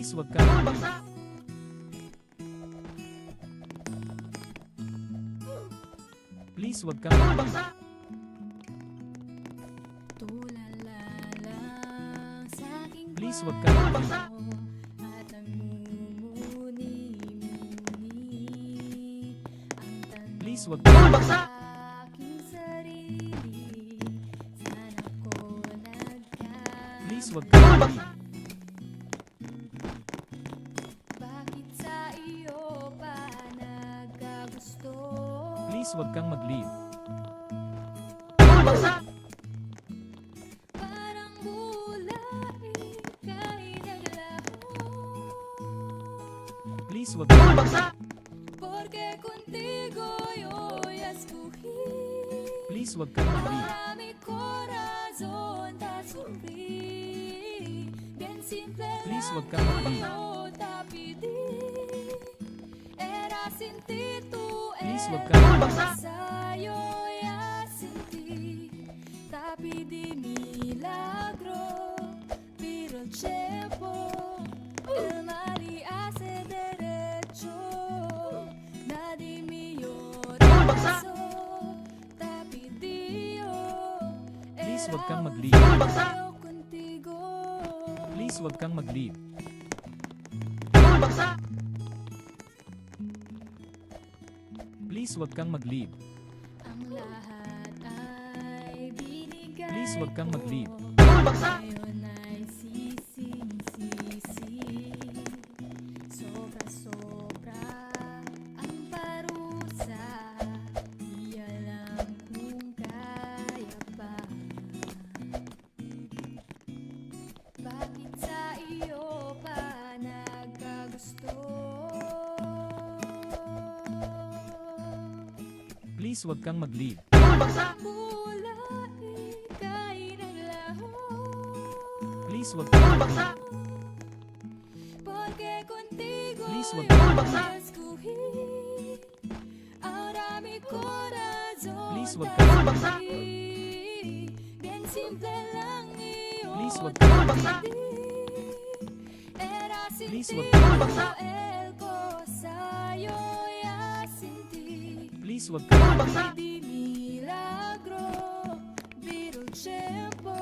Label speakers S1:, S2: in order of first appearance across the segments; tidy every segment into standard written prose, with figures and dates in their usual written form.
S1: Please wag kang mag-leave. Please wag kang mag-leave.
S2: Tulala lang sa aking
S1: Please wag kang mag-leave.
S2: kwarto at nagmumuni-muni ang tanong
S1: Please wag kang mag-leave.
S2: sa aking sarili. Saan ako nagkamali?
S1: Please wag kang mag-leave.
S2: Bakit sa iyo pa nagkagusto?
S1: Please wag kang mag-leave.
S2: Parang bulay ika'y naglaho.
S1: Please wag kang mag-leave.
S2: Porque contigo yo escogí.
S1: Please wag kang mag-leave.
S2: Para mi corazón te sufrí. Bien simple
S1: Please
S2: lang
S1: wag kang mag-leave.
S2: yo te pedí. Era sin ti tú
S1: Please wag kang mag-leave.
S2: sa'yo ya sentí. Te pedí milagro, pero el tiempo el mal y hace derecho. Nadie mío rezo, te pedí yo.
S1: Please wag kang
S2: Era
S1: mag-leave.
S2: yo contigo.
S1: Please wag kang mag-leave. Please wag kang mag-leave.
S2: Ang lahat ay binigay
S1: Please wag kang mag-leave.
S2: ko. Ngayon ay sising-sisi. Sobra-sobra ang parusa. Di alam kung kaya pa. Bakit sa iyo pa nagkagusto?
S1: Please wag kang mag-leave.
S2: Kulay ika'y naglaho.
S1: Please wag kang mag-leave.
S2: Porque contigo
S1: Please wag
S2: yo
S1: kang mag-leave.
S2: escogí. Ahora mi corazón
S1: Please wag
S2: te
S1: kang mag-leave.
S2: sufrí. Bien simple lang iyo
S1: Please wag
S2: te
S1: kang mag-leave.
S2: pedí. Era sin
S1: Please
S2: ti
S1: wag kang mag-leave.
S2: el cosa yo ya sentí.
S1: Please wag kang mag-leave.
S2: Di milagro, pero el tiempo,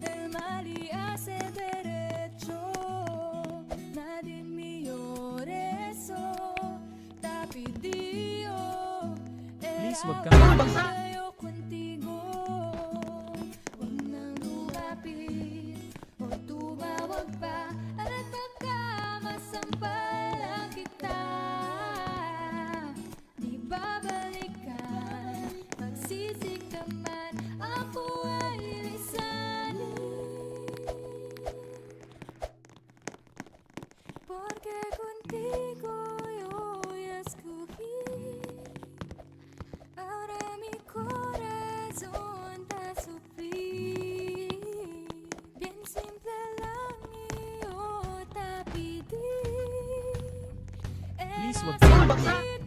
S2: el mal y hace derecho. Nadie mío rezo, te pidió.
S1: Please wag kang mag-leave.
S2: Yo contigo, huwag nang lumapit o tumawag pa at baka masampalan kita. Di babalikan, magsisig ka man, ako ay lisanin. Porque contigo yo escogí. Ahora mi corazón te sufrí. Bien simple lang iyo te pedí.
S1: Please
S2: Era
S1: wag kang
S2: sin
S1: mag-leave.
S2: ti